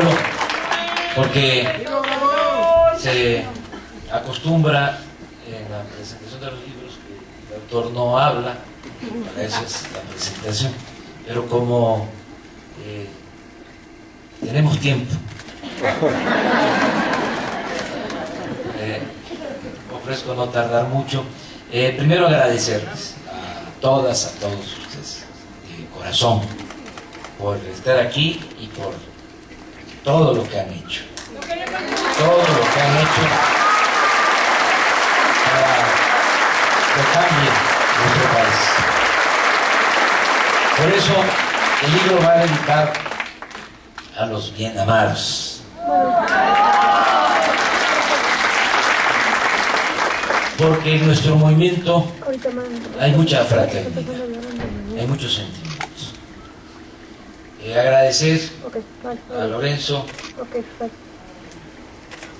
pueblo, porque se acostumbra en la presentación de los libros que el autor no habla, para eso es la presentación, pero como tenemos tiempo, ofrezco no tardar mucho. Primero agradecerles a todas, a todos ustedes, de corazón, por estar aquí y por todo lo que han hecho. Todo lo que han hecho para que cambie nuestro país. Por eso el libro va a dedicar a los bien amados. Porque en nuestro movimiento hay mucha fraternidad, hay muchos sentimientos. Agradecer a Lorenzo,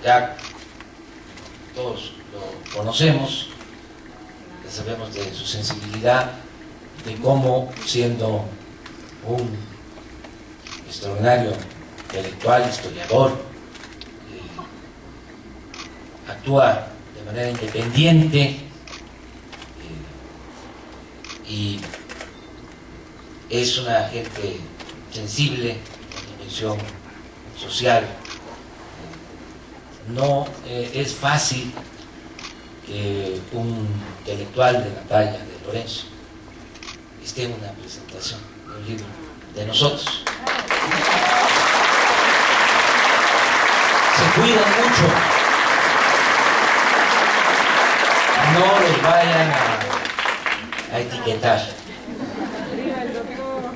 ya todos lo conocemos, ya sabemos de su sensibilidad, de cómo siendo un extraordinario intelectual, historiador, actúa de manera independiente y es una gente sensible en dimensión social. No es fácil que un intelectual de la talla de Lorenzo esté en una presentación de un libro de nosotros. Se cuidan mucho, no los vayan a etiquetar.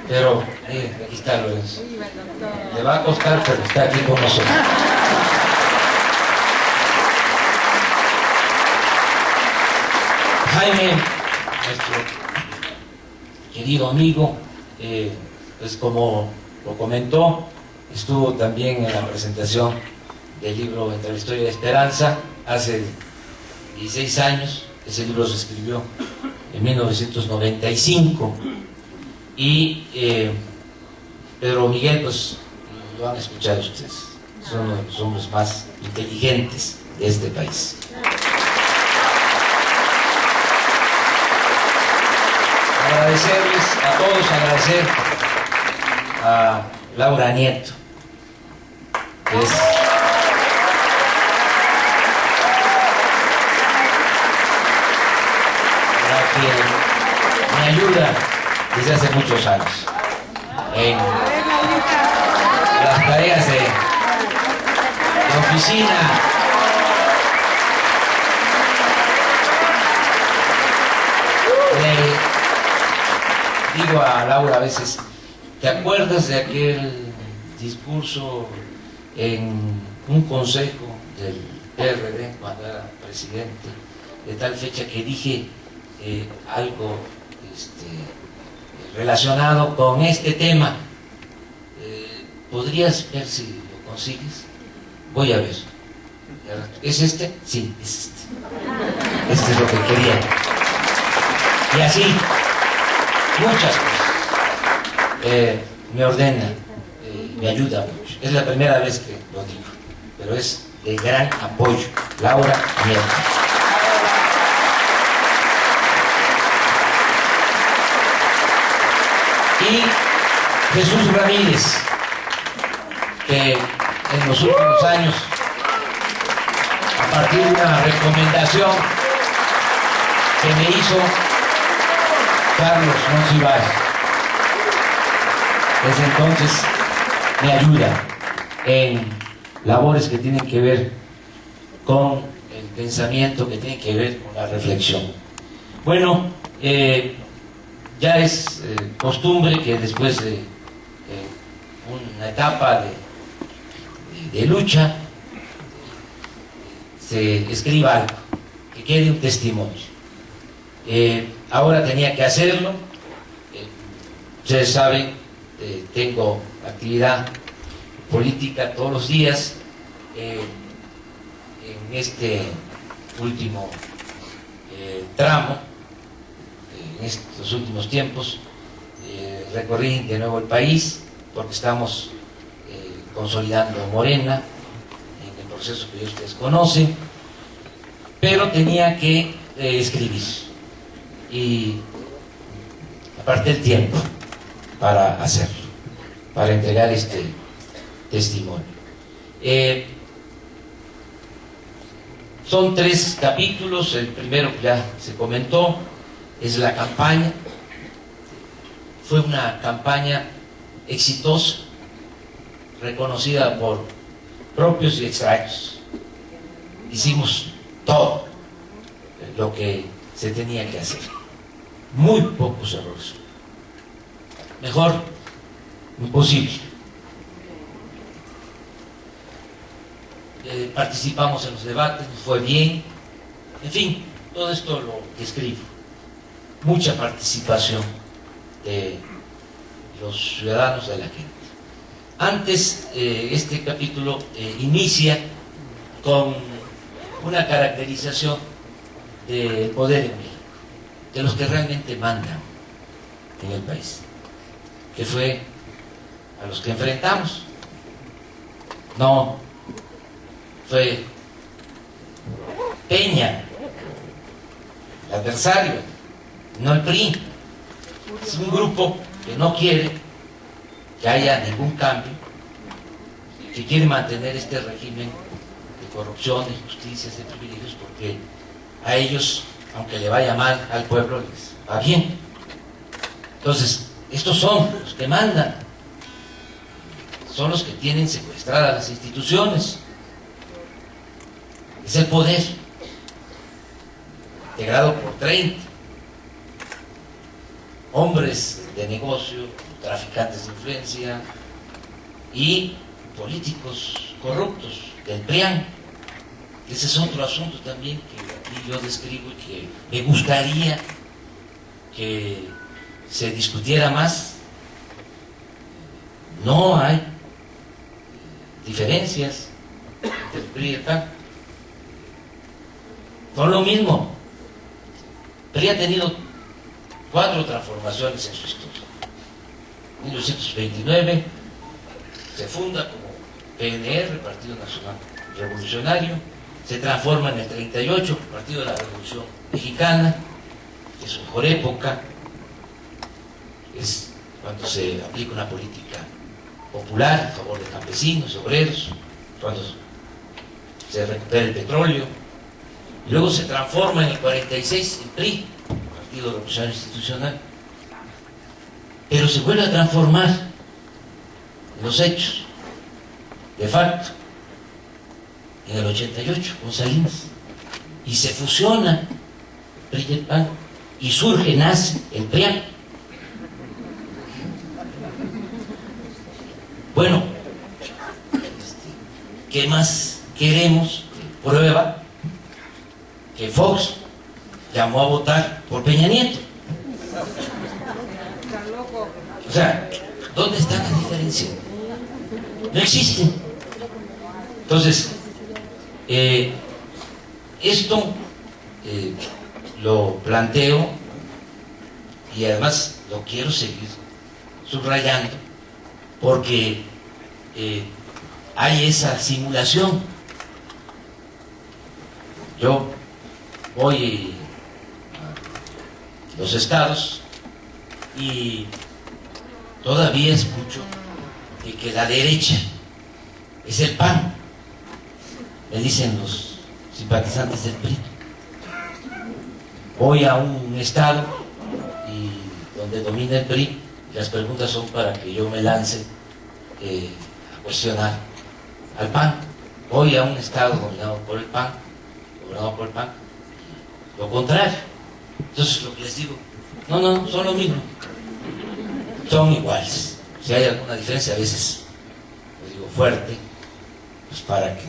Pero aquí está Lorenzo. Le va a costar, pero está aquí con nosotros. Jaime, nuestro querido amigo, pues como lo comentó, estuvo también en la presentación del libro Entre la Historia y la Esperanza hace 16 años. Ese libro se escribió en 1995 y Pedro Miguel, pues lo han escuchado ustedes, son uno de los hombres más inteligentes de este país. Agradecerles a todos, agradecer a Laura Nieto, que es la que me ayuda desde hace muchos años en las tareas de oficina. Digo a Laura a veces, ¿te acuerdas de aquel discurso en un consejo del PRD cuando era presidente, de tal fecha que dije algo relacionado con este tema? ¿Podrías ver si lo consigues? Voy a ver. ¿Es este? Sí, es este. Este es lo que quería. Y así muchas cosas. Me ordena, me ayuda mucho. Es la primera vez que lo digo, pero es de gran apoyo. Laura Nieto. Y Jesús Ramírez, que en los últimos años, a partir de una recomendación que me hizo Carlos Monsiváis, desde entonces me ayuda en labores que tienen que ver con el pensamiento, que tienen que ver con la reflexión. Bueno, ya es costumbre que después de una etapa de lucha se escriba algo, que quede un testimonio. Ahora tenía que hacerlo. Ustedes saben, tengo actividad política todos los días. En este último tramo, en estos últimos tiempos, recorrí de nuevo el país porque estamos consolidando Morena en el proceso que ustedes conocen, pero tenía que escribir y aparté el tiempo para hacerlo, para entregar este testimonio. Son 3 capítulos. El primero que ya se comentó es la campaña. Fue una campaña exitosa, reconocida por propios y extraños. Hicimos todo lo que se tenía que hacer, muy pocos errores, mejor imposible. Participamos en los debates, nos fue bien, en fin, todo esto lo describo. Mucha participación de los ciudadanos, de la gente. Antes, este capítulo inicia con una caracterización del poder en México, de los que realmente mandan en el país, que fue a los que enfrentamos. No fue Peña, el adversario, no el PRI. Es un grupo que no quiere que haya ningún cambio, que quiere mantener este régimen de corrupción, de injusticias, de privilegios, porque a ellos, aunque le vaya mal al pueblo, les va bien. Entonces, estos son los que mandan, son los que tienen secuestradas las instituciones. Es el poder, integrado por 30 hombres de negocio, traficantes de influencia y políticos corruptos del PRIAN. Ese es otro asunto también que aquí yo describo y que me gustaría que se discutiera más. No hay diferencias entre el PRI y el PAN. Son lo mismo. El PRI ha tenido 4 transformaciones en su historia. En 1929 se funda como PNR, Partido Nacional Revolucionario. Se transforma en el 38, Partido de la Revolución Mexicana, que es su mejor época. Es cuando se aplica una política popular a favor de campesinos, obreros, cuando se recupera el petróleo. Y luego se transforma en el 46 en PRI, Partido Revolucionario Institucional. Pero se vuelve a transformar en los hechos, de facto, en el 88 con Salinas. Y se fusiona el PRI y el PAN. Y surge, nace el PRIAN. Bueno, ¿qué más queremos? Prueba que Fox llamó a votar por Peña Nieto. O sea, ¿dónde está la diferencia? No existe. Entonces, esto lo planteo y además lo quiero seguir subrayando porque hay esa simulación. Yo voy a los estados y todavía escucho de que la derecha es el PAN, me dicen los simpatizantes del PRI. Voy a un estado y donde domina el PRI, las preguntas son para que yo me lance a cuestionar al PAN. Voy a un estado gobernado por el PAN, lo contrario. Entonces lo que les digo, no, son lo mismo, son iguales. Si hay alguna diferencia, a veces lo digo fuerte, pues para que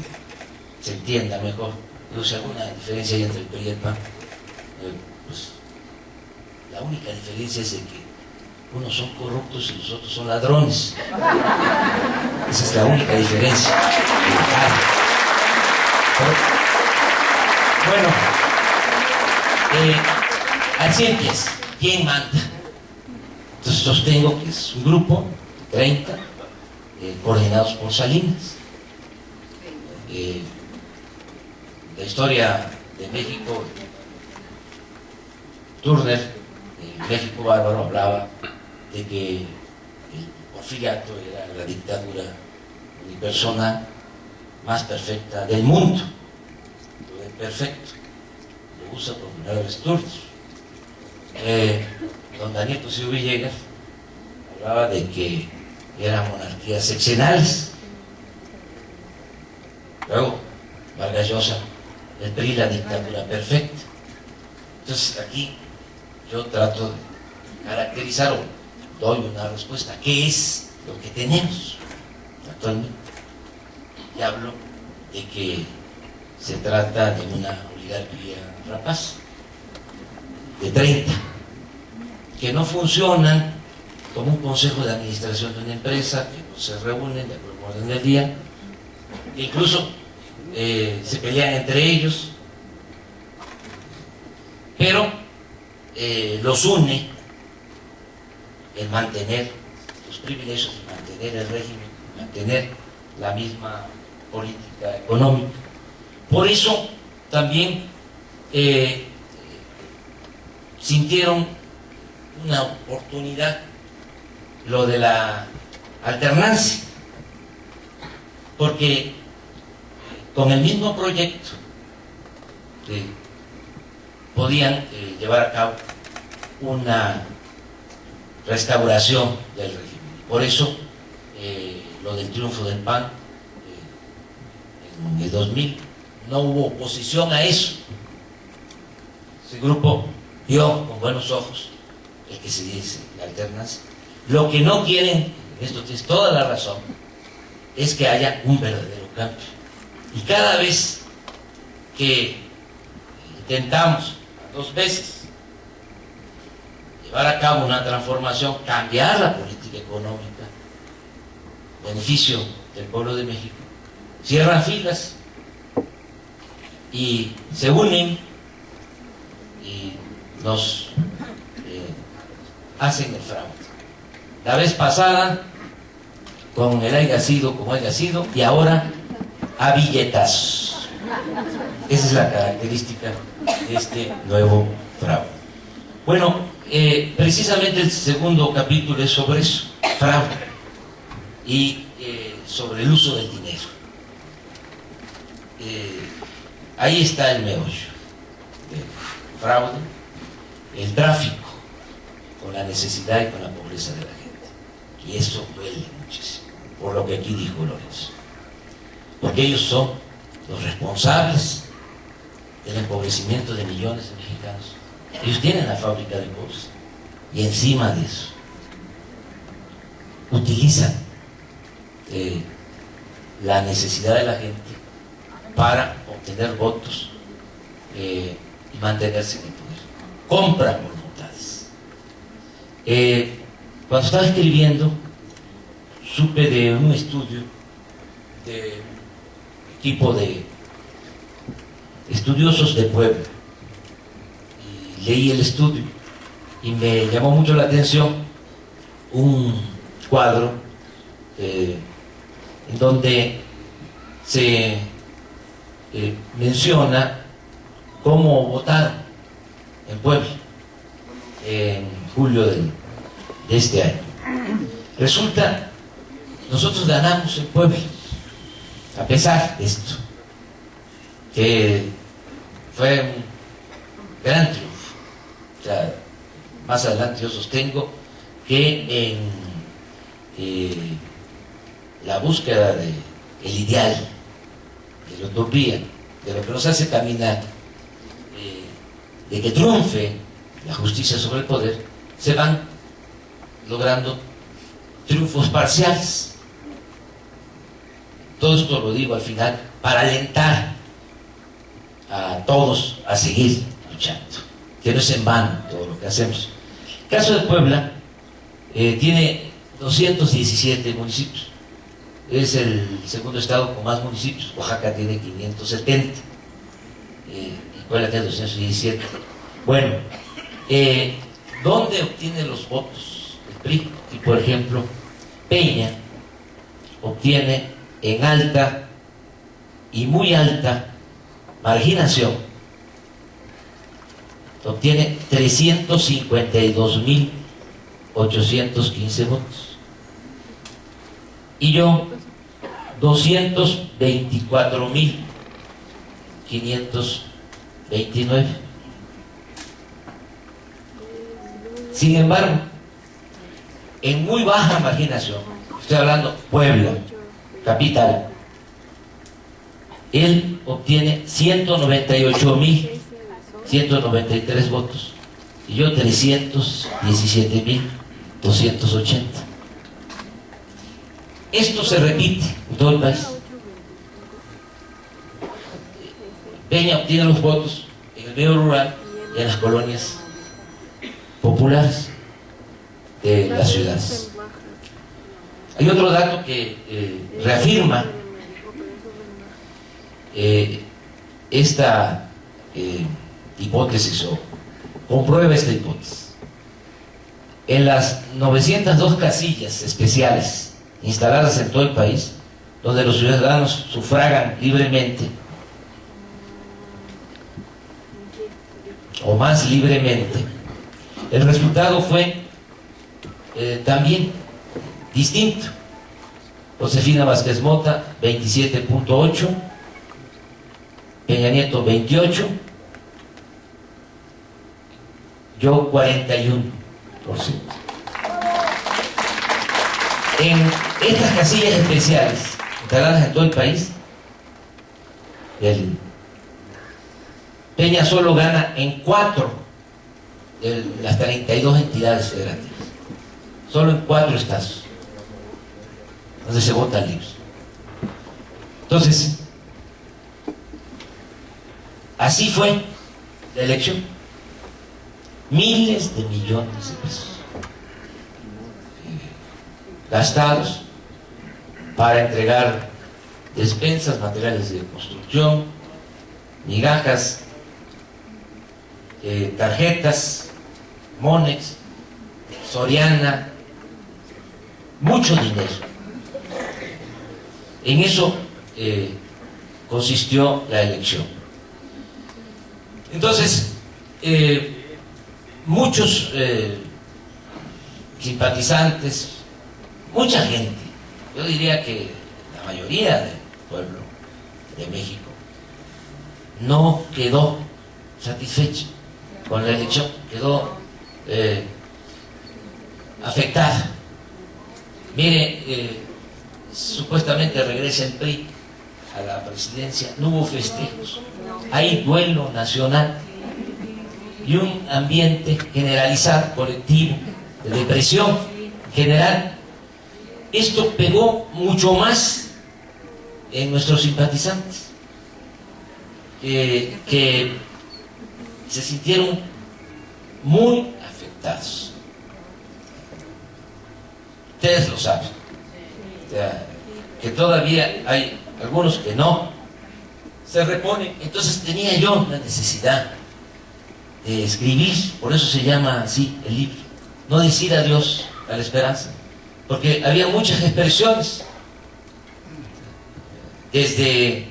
se entienda mejor. Digo, si alguna diferencia hay entre el PRI y el PAN, pues la única diferencia es de que unos son corruptos y los otros son ladrones. Esa es la única diferencia. Bueno, así empieza. ¿Quién manda? Entonces sostengo que es un grupo de 30 coordinados por Salinas. La historia de México, Turner, México Bárbaro, hablaba de que el porfiriato era la dictadura unipersonal más perfecta del mundo. Lo de perfecto lo usa por primera vez Turner. Don Daniel Tucío Villegas hablaba de que eran monarquías seccionales. Luego, Vargas Llosa, el PRI, la dictadura perfecta. Entonces aquí yo trato de caracterizar o doy una respuesta. ¿Qué es lo que tenemos actualmente? Y hablo de que se trata de una oligarquía rapaz, de 30, que no funcionan como un consejo de administración de una empresa, que no se reúnen de acuerdo con el orden del día, que incluso se pelean entre ellos, pero los une el mantener los privilegios, el mantener el régimen, mantener la misma política económica. Por eso también sintieron una oportunidad lo de la alternancia, porque con el mismo proyecto podían llevar a cabo una restauración del régimen. Por eso lo del triunfo del PAN en el 2000 no hubo oposición a eso. Ese grupo vio con buenos ojos el que se dice la alternancia. Lo que no quieren, esto tienes toda la razón, es que haya un verdadero cambio. Y cada vez que intentamos, 2 veces, llevar a cabo una transformación, cambiar la política económica, beneficio del pueblo de México, cierran filas y se unen y nos hacen el fraude. La vez pasada, con el haya sido como haya sido, y ahora a billetazos. Esa es la característica de este nuevo fraude. Bueno, precisamente el segundo capítulo es sobre eso, fraude, y sobre el uso del dinero. Ahí está el meollo del fraude, el tráfico con la necesidad y con la pobreza de la gente. Y eso duele muchísimo, por lo que aquí dijo Lorenzo. Porque ellos son los responsables del empobrecimiento de millones de mexicanos. Ellos tienen la fábrica de cosas y encima de eso utilizan la necesidad de la gente para obtener votos y mantenerse en el poder. Compran voluntades. Cuando estaba escribiendo, supe de un estudio de un equipo de estudiosos de Puebla, y leí el estudio y me llamó mucho la atención un cuadro en donde se menciona cómo votaron en Puebla en julio de este año. Resulta, nosotros ganamos en Puebla, a pesar de esto, que fue un gran triunfo. O sea, más adelante yo sostengo que en la búsqueda del ideal, de la utopía, de lo que nos hace caminar, de que triunfe la justicia sobre el poder, se van logrando triunfos parciales. Todo esto lo digo al final para alentar a todos a seguir luchando, que no es en vano todo lo que hacemos. El caso de Puebla tiene 217 municipios, es el segundo estado con más municipios. Oaxaca tiene 570 y Puebla tiene 217. Bueno, ¿dónde obtiene los votos el PRI? Y por ejemplo, Peña obtiene en alta y muy alta marginación, obtiene 352.815 votos. Y yo, 224.529. Sin embargo, en muy baja marginación, estoy hablando Puebla, capital, él obtiene 198.193 votos y yo 317.280. Esto se repite en todo el país. Peña obtiene los votos en el medio rural y en las colonias populares de las ciudades. Hay otro dato que reafirma esta hipótesis o comprueba esta hipótesis. En las 902 casillas especiales instaladas en todo el país, donde los ciudadanos sufragan libremente o más libremente, el resultado fue también distinto. Josefina Vázquez Mota, 27.8%, Peña Nieto, 28%, yo, 41%. En estas casillas especiales instaladas en todo el país, Peña solo gana en 4 de las 32 entidades federativas, solo en 4 estados donde se vota libre. Entonces, así fue la elección. Miles de millones de pesos gastados para entregar despensas, materiales de construcción, migajas, tarjetas, Monex, Soriana, mucho dinero. En eso consistió la elección. Entonces, muchos simpatizantes, mucha gente, yo diría que la mayoría del pueblo de México no quedó satisfecha con la elección, quedó afectada. Mire, supuestamente regresa el PRI a la presidencia, no hubo festejos, hay duelo nacional y un ambiente generalizado, colectivo, de depresión general. Esto pegó mucho más en nuestros simpatizantes, que se sintieron muy afectados. Ustedes lo saben, o sea, que todavía hay algunos que no se reponen. Entonces tenía yo la necesidad de escribir, por eso se llama así el libro, no decir adiós a la esperanza, porque había muchas expresiones, desde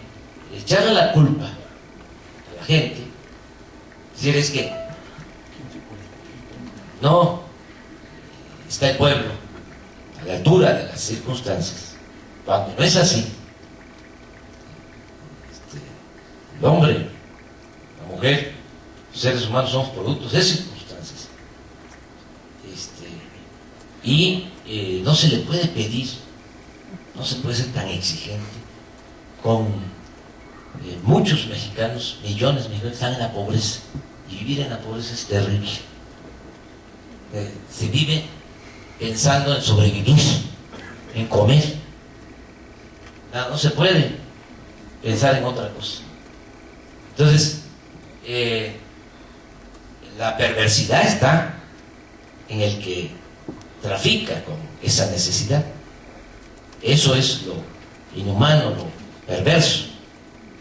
echarle la culpa a la gente, decir es que no está el pueblo a la altura de las circunstancias, cuando no es así. El hombre, la mujer, los seres humanos somos productos de circunstancias, y no se le puede pedir, no se puede ser tan exigente con muchos mexicanos, millones de mexicanos que están en la pobreza, y vivir en la pobreza es terrible. Se vive pensando en sobrevivir, en comer. No se puede pensar en otra cosa. Entonces, la perversidad está en el que trafica con esa necesidad. Eso es lo inhumano, lo perverso.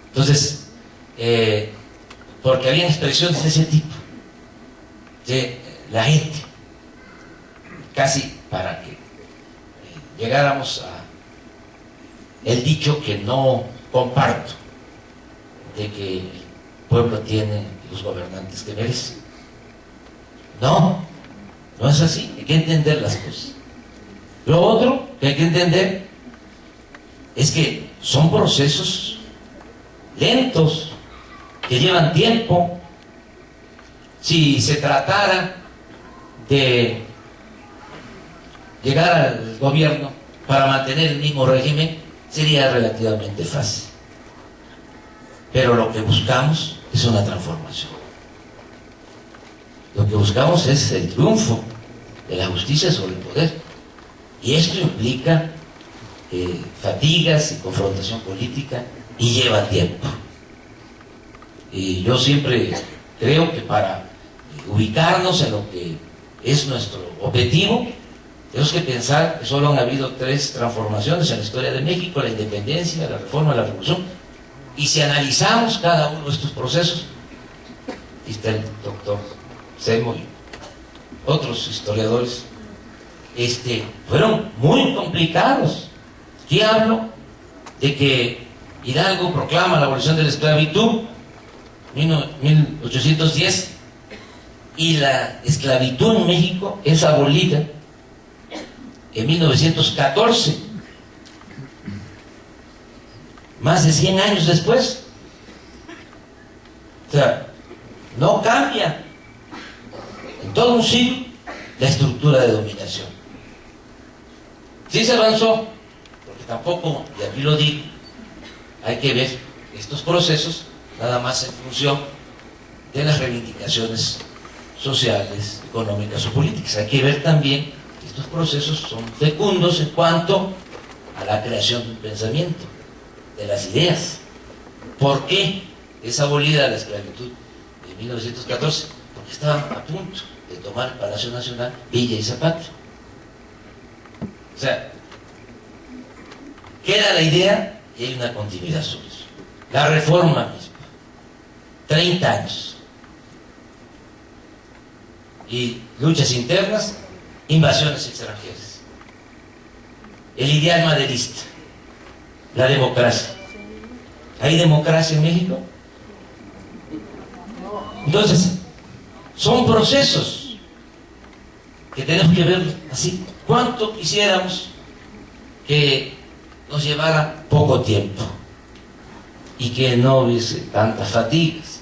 Entonces, porque había expresiones de ese tipo, de la gente, casi para que llegáramos el dicho que no comparto, de que el pueblo tiene los gobernantes que merece. No, no es así, hay que entender las cosas. Lo otro que hay que entender es que son procesos lentos, que llevan tiempo. Si se tratara de llegar al gobierno para mantener el mismo régimen, sería relativamente fácil. Pero lo que buscamos es una transformación. Lo que buscamos es el triunfo de la justicia sobre el poder. Y esto implica fatigas y confrontación política y lleva tiempo. Y yo siempre creo que para ubicarnos en lo que es nuestro objetivo, tenemos que pensar que solo han habido 3 transformaciones en la historia de México: la independencia, la reforma, la revolución. Y si analizamos cada uno de estos procesos, y está el doctor Semo y otros historiadores, fueron muy complicados. Aquí hablo de que Hidalgo proclama la abolición de la esclavitud en 1810 y la esclavitud en México es abolida en 1914, más de 100 años después. O sea, no cambia en todo un siglo la estructura de dominación. Sí se avanzó, porque tampoco, y aquí lo digo, hay que ver estos procesos nada más en función de las reivindicaciones sociales, económicas o políticas. Hay que ver también que estos procesos son fecundos en cuanto a la creación de un pensamiento, de las ideas. ¿Por qué es abolida la esclavitud de 1914? Porque estaban a punto de tomar el Palacio Nacional Villa y Zapata. O sea, queda la idea y hay una continuidad sobre eso. La reforma misma, 30 años. Y luchas internas, invasiones extranjeras. El ideal maderista, la democracia. ¿Hay democracia en México? Entonces, son procesos que tenemos que ver así. ¿Cuánto quisiéramos que nos llevara poco tiempo y que no hubiese tantas fatigas?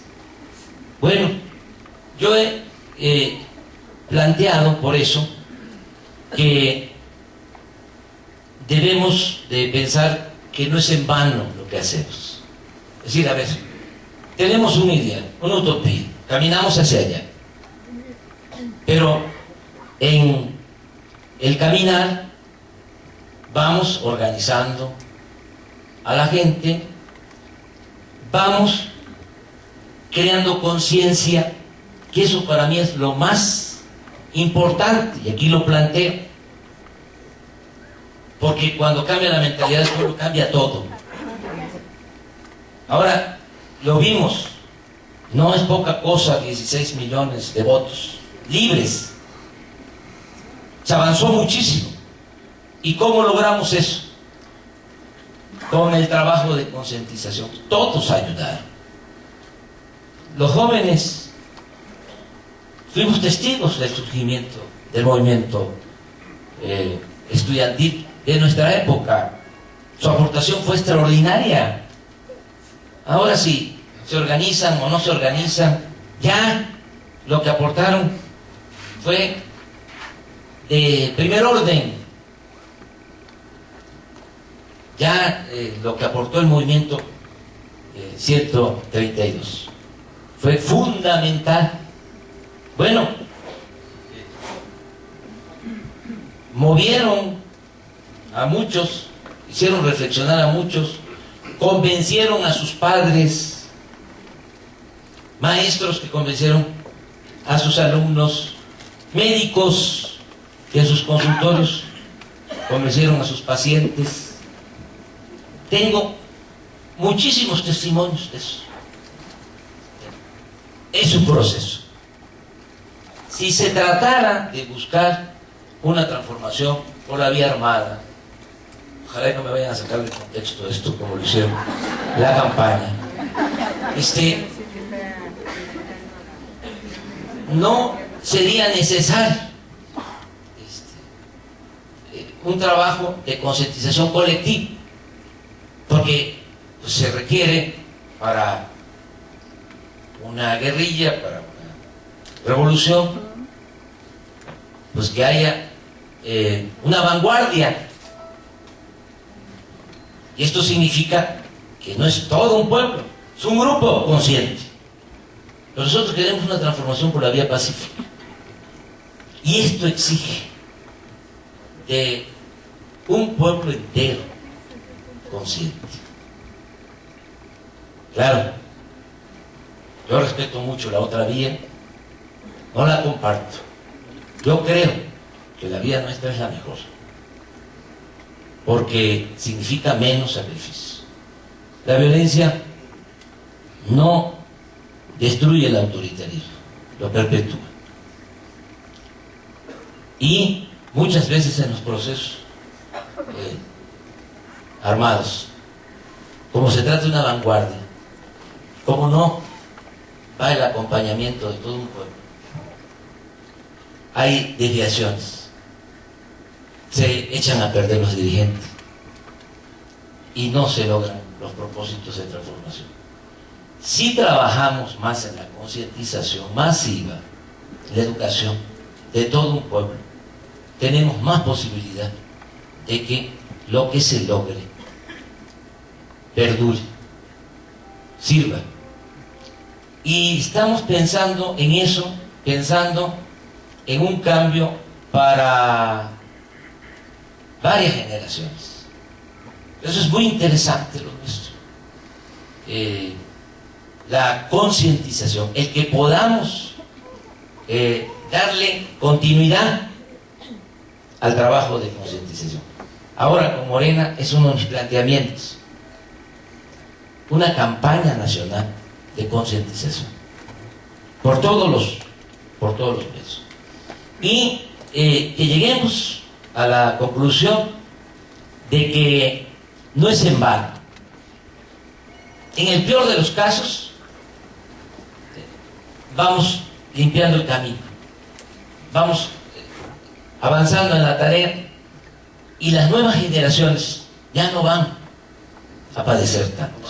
Bueno, yo he planteado por eso que debemos de pensar que no es en vano lo que hacemos. Es decir, a ver, tenemos una idea, una utopía, caminamos hacia allá, pero en el caminar vamos organizando a la gente, vamos creando conciencia, que eso para mí es lo más importante, y aquí lo planteo, porque cuando cambia la mentalidad del pueblo cambia todo. Ahora, lo vimos, no es poca cosa 16 millones de votos libres. Se avanzó muchísimo. ¿Y cómo logramos eso? Con el trabajo de concientización. Todos ayudaron. Los jóvenes fuimos testigos del surgimiento del movimiento estudiantil de nuestra época. Su aportación fue extraordinaria. Ahora sí, se organizan o no se organizan, ya lo que aportaron fue de primer orden. Ya lo que aportó el movimiento 132 fue fundamental. Bueno, movieron a muchos, hicieron reflexionar a muchos, convencieron a sus padres, maestros que convencieron a sus alumnos, médicos que en sus consultorios convencieron a sus pacientes. Tengo muchísimos testimonios de eso. Es un proceso. Si se tratara de buscar una transformación por la vía armada, ojalá que no me vayan a sacar de contexto esto como lo hicieron la campaña, no sería necesario un trabajo de concientización colectiva, porque pues, se requiere para una guerrilla, para una revolución, pues que haya una vanguardia. Y esto significa que no es todo un pueblo, es un grupo consciente. Pero nosotros queremos una transformación por la vía pacífica. Y esto exige de un pueblo entero consciente. Claro, yo respeto mucho la otra vía, no la comparto. Yo creo que la vía nuestra es la mejor, porque significa menos sacrificio. La violencia no destruye el autoritarismo, lo perpetúa. Y muchas veces en los procesos armados, como se trata de una vanguardia, como no va el acompañamiento de todo un pueblo, hay desviaciones, se echan a perder los dirigentes y no se logran los propósitos de transformación. Si trabajamos más en la concientización masiva, la educación de todo un pueblo, tenemos más posibilidad de que lo que se logre perdure, sirva. Y estamos pensando en eso, pensando en un cambio para varias generaciones. Eso es muy interesante lo nuestro. La concientización, el que podamos darle continuidad al trabajo de concientización. Ahora con Morena es uno de mis planteamientos, una campaña nacional de concientización por todos los medios, y que lleguemos a la conclusión de que no es en vano. En el peor de los casos vamos limpiando el camino, vamos avanzando en la tarea, y las nuevas generaciones ya no van a padecer tanto.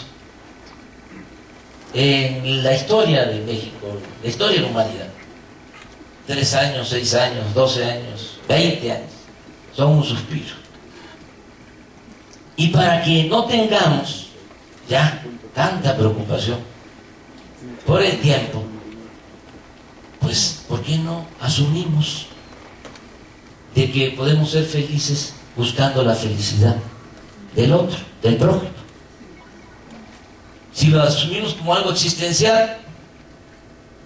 En la historia de México, la historia de la humanidad, 3 años, 6 años, 12 años, 20 años, son un suspiro. Y para que no tengamos ya tanta preocupación por el tiempo, pues, ¿por qué no asumimos de que podemos ser felices buscando la felicidad del otro, del prójimo? Si lo asumimos como algo existencial,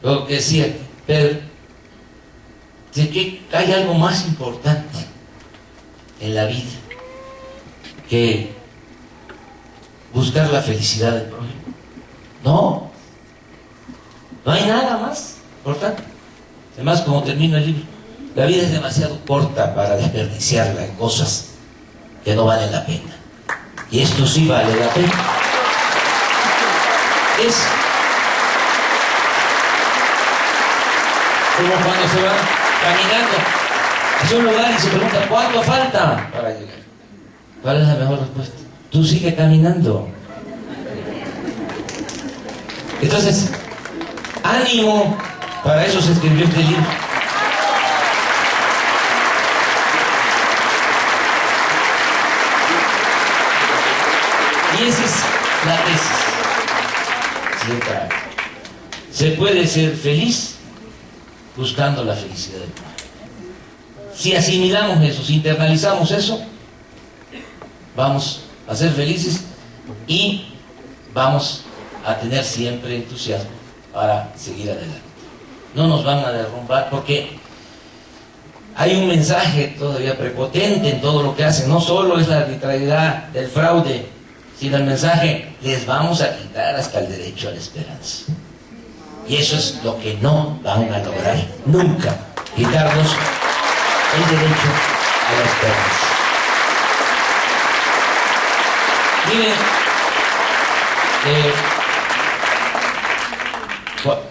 lo que decía Pedro, de que hay algo más importante en la vida que buscar la felicidad del prójimo. No hay nada más importante. Además, como termino el libro, la vida es demasiado corta para desperdiciarla en cosas que no valen la pena. Y esto sí vale la pena. Es como cuando se va caminando hacia un lugar y se pregunta ¿cuánto falta para llegar? ¿Cuál es la mejor respuesta? Tú sigue caminando. Entonces, ánimo, para eso se escribió este libro. Y esa es la tesis. Se puede ser feliz buscando la felicidad del prójimo. Si asimilamos eso, si internalizamos eso, vamos a ser felices y vamos a tener siempre entusiasmo para seguir adelante. No nos van a derrumbar, porque hay un mensaje todavía prepotente en todo lo que hacen. No solo es la arbitrariedad del fraude, sino el mensaje: les vamos a quitar hasta el derecho a la esperanza. Y eso es lo que no van a lograr nunca, quitarnos el derecho a la esperanza. Miren,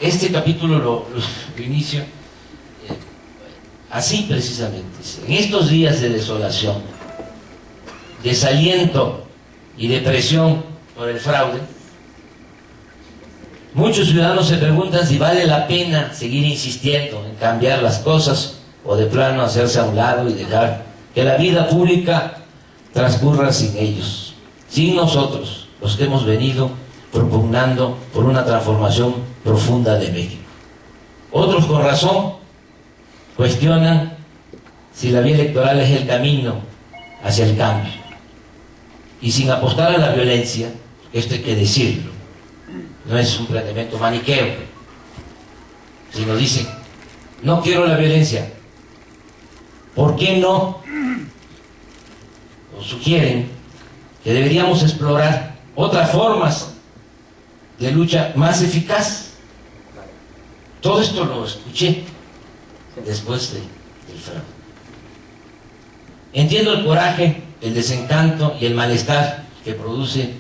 este capítulo lo inicio así precisamente. En estos días de desolación, desaliento y depresión por el fraude, muchos ciudadanos se preguntan si vale la pena seguir insistiendo en cambiar las cosas o de plano hacerse a un lado y dejar que la vida pública transcurra sin ellos, sin nosotros, los que hemos venido propugnando por una transformación profunda de México. Otros con razón cuestionan si la vía electoral es el camino hacia el cambio. Y sin apostar a la violencia, esto hay que decirlo, no es un planteamiento maniqueo, sino dicen, no quiero la violencia. ¿Por qué no? O sugieren que deberíamos explorar otras formas de lucha más eficaz. Todo esto lo escuché después del fraude. Entiendo el coraje, el desencanto y el malestar que produce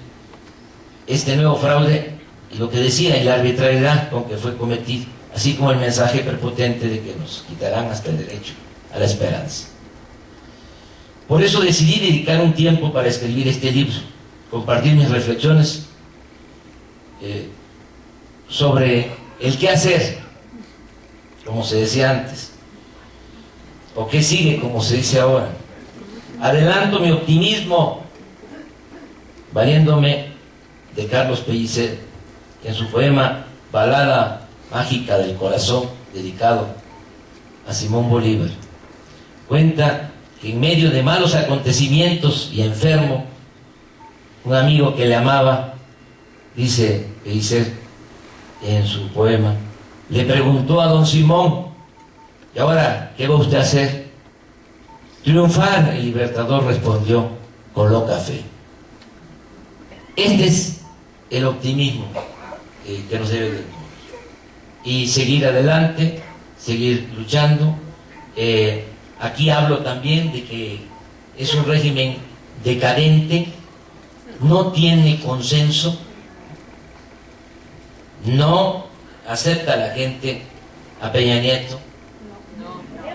este nuevo fraude y lo que decía, y la arbitrariedad con que fue cometido, así como el mensaje prepotente de que nos quitarán hasta el derecho a la esperanza. Por eso decidí dedicar un tiempo para escribir este libro, compartir mis reflexiones sobre el qué hacer, como se decía antes, o qué sigue, como se dice ahora. Adelanto mi optimismo valiéndome de Carlos Pellicer, que en su poema Balada Mágica del Corazón, dedicado a Simón Bolívar, cuenta que en medio de malos acontecimientos y enfermo, un amigo que le amaba, dice Pellicer en su poema, le preguntó a don Simón, ¿y ahora qué va usted a hacer? Triunfar, el Libertador respondió, coloca fe. Este es el optimismo que nos debe de... Y seguir adelante, seguir luchando. Aquí hablo también de que es un régimen decadente, no tiene consenso, no acepta la gente a Peña Nieto.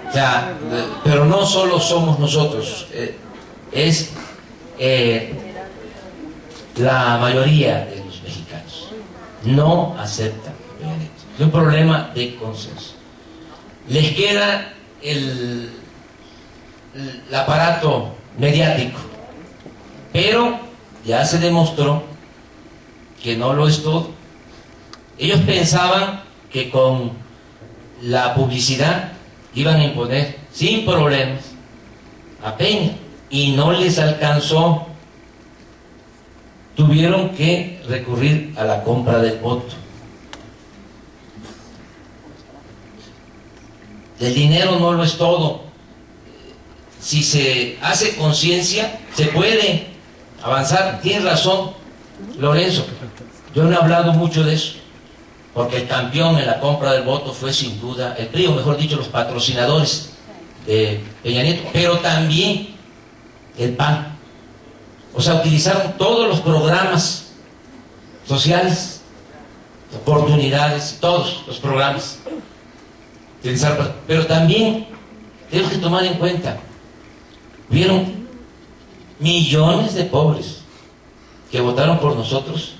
O sea, pero no solo somos nosotros, es la mayoría de los mexicanos no aceptan a Peña Nieto. Es un problema de consenso. Les queda el aparato mediático, pero ya se demostró que no lo es todo. Ellos pensaban que con la publicidad iban a imponer sin problemas a Peña y no les alcanzó. Tuvieron que recurrir a la compra del voto. El dinero no lo es todo. Si se hace conciencia, se puede avanzar. Tienes razón, Lorenzo. Yo no he hablado mucho de eso, porque el campeón en la compra del voto fue sin duda el PRI, o mejor dicho, los patrocinadores de Peña Nieto, pero también el PAN. O sea, utilizaron todos los programas sociales, oportunidades, todos los programas. Pero también tenemos que tomar en cuenta, hubieron millones de pobres que votaron por nosotros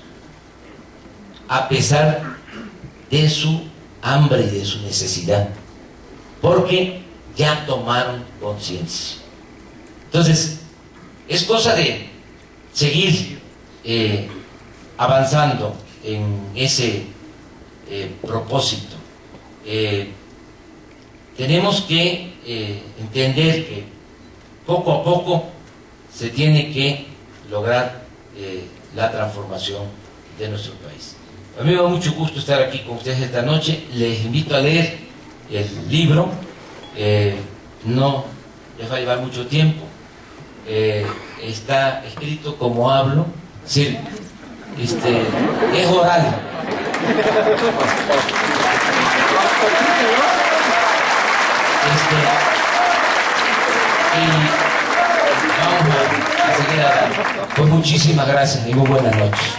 a pesar de su hambre y de su necesidad, porque ya tomaron conciencia. Entonces, es cosa de seguir avanzando en ese propósito. Tenemos que entender que poco a poco se tiene que lograr la transformación de nuestro país. A mí me da mucho gusto estar aquí con ustedes esta noche. Les invito a leer el libro. No les va a llevar mucho tiempo. Está escrito como hablo. Sí, es oral. vamos a seguir adelante. Pues muchísimas gracias y muy buenas noches.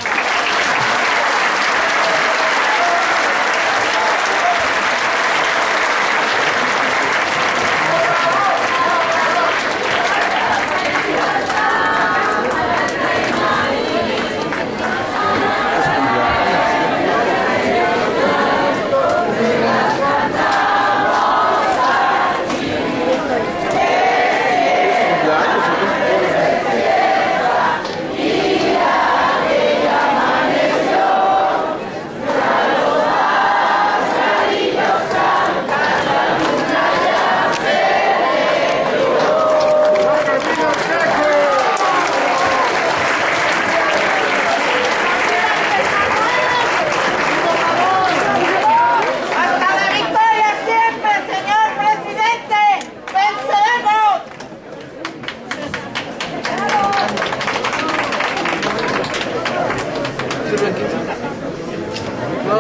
No,